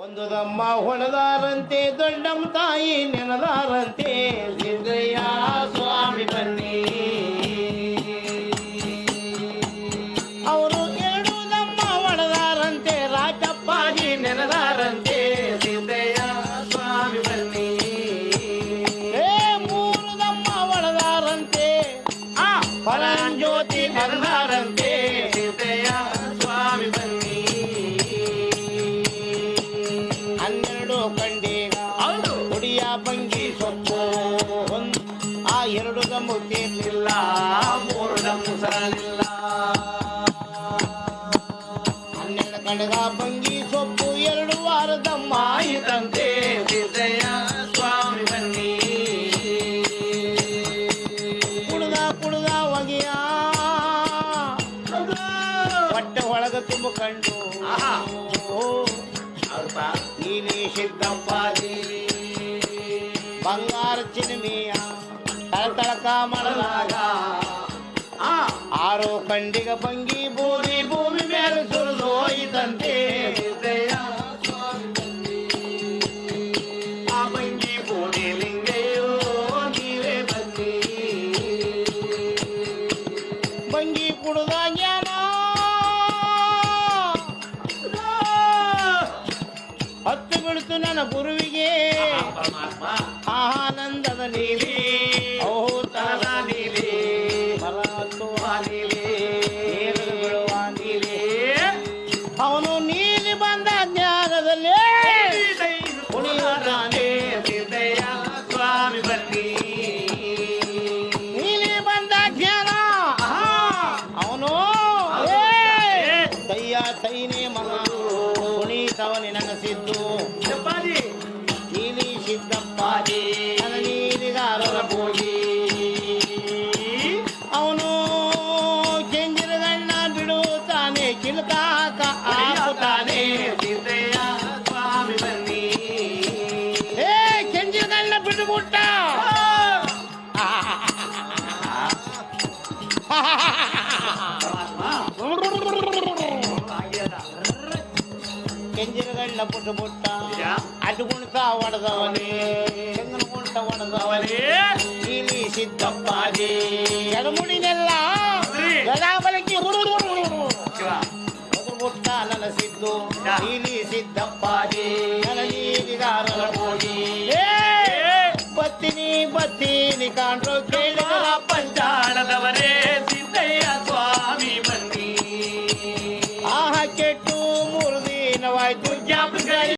ಒಂದು ದಮ್ಮ ಹೊಣದಾರಂತೆ ದೊಡ್ಡಮ್ಮ ತಾಯಿ ನೆನದಾರಂತೆ ಸಿದ್ದಯ್ಯ ಸ್ವಾಮಿ ಬನ್ನಿ. ಅವರು ಎರಡು ದಮ್ಮ ಹೊಣದಾರಂತೆ ರಾಜಪ್ಪಾಜಿ ನೆನದಾರಂತೆ ಸಿದ್ದಯ್ಯ ಸ್ವಾಮಿ ಬನ್ನಿ. ಮೂರು ದಮ್ಮ ಹೊಣದಾರಂತೆ ಪರಂಜ್ಯೋತಿ ನೆನದಾರಂತೆ ಸಿದ್ದಯ್ಯ ಸ್ವಾಮಿ ಬನ್ನಿ. ಹುಡಿಯ ಬಂಗಿ ಸೊಪ್ಪು ಆ ಎರಡು ದಮ್ಮು ತೀರ್ಲಿಲ್ಲ, ಮೂರು ದಮ್ಮು ಸರಲಿಲ್ಲ. 12 ಕಡೆಗ ಬಂಗಿ ಸೊಪ್ಪು 2 ವಾರ ದಮ್ಮ ಆಯಿತಂತೆ ಸಿದ್ದಯ್ಯ ಸ್ವಾಮಿ ಬನ್ನಿ. ಕುಡ್ದ ಹೊಗೆಯ ಹೊಟ್ಟೆ ಒಳಗ ತುಂಬಿಕೊಂಡು ನೀನೇ ಸಿದ್ದಪ್ಪಾಜಿ ಬಂಗಾರ ಚಿನ್ಮೆಯ ತಳತಳಕ ಮಾಡಲಾಗ 6 ಕಂಡಿಗ ಬಂಗಿ ಭೂಮಿ ಮೇಲೆ ಸುರಿದು ಹೋಯಿತಂತೆ ಆ ಬಂಗಿ ಭೂಮಿ ಲಿಂಗಯ್ಯೋ ನೀವೇ ಬನ್ನಿ. ಬಂಗಿ ಕುಡಿದ ಜ್ಞಾನ ಹತ್ತು ಬಿಡ್ತು ನನ್ನ ಗುರುವಿಗೆ ಆನಂದದ ನೀಲಿ ಔತಣದ ನೀಲಿ ಮರತ್ತುವ ನೀಲಿ ಬೀಳುವ ನೀಲಿ. ಅವನು ನೀಲಿ ಬಂದ ಜ್ಞಾನದಲ್ಲಿ ಕುಣಿಯುತ್ತಾನೆ ಸಿದ್ದಯ್ಯ ಸ್ವಾಮಿ ಬನ್ನಿ. ನೀಲಿ ಬಂದ ಜ್ಞಾನ ಅವನು ತಯ್ಯ ತೈನೇ ಮಗ ಕುಣಿತವನಿ ನನಸಿದ್ದು ನೀಲಿ ಸಿದ್ದಪ್ಪಾಜಿ ನನ್ನ ನೀರಿಗಾರರ ಪೂಜಿ. ಅವನು ಕೆಂಜಿರಗಣ್ಣ ಬಿಡುತ್ತಾನೆ ಕಿಲ್ಕಾಕ ಹಾಕುತ್ತಾನೆ ಸಿದ್ದಯ್ಯ ಸ್ವಾಮಿ ಬನ್ನಿ. ಕೆಂಜಿರಗಣ್ಣ ಬಿಟ್ಟುಬಿಟ್ಟ ಕೆಂಜಿರಗಣ್ಣ ಪುಟ್ಟ ಅಡ್ಗುಣ್ತ ಹೊಡೆದವನೇ ಚೆಂಗನಗುಂಟ ಹೊಡೆದವನೇ ನೀಲಿ ಸಿದ್ದಪ್ಪಾಜಿ. ಎಡಮುಡಿನೆಲ್ಲ ಎಡಬಲಕ್ಕೆ ಹೊರಬುಟ್ಟ ನನ್ನ ಸಿದ್ದು ನೀಲಿ ಸಿದ್ದಪ್ಪಾಜಿ.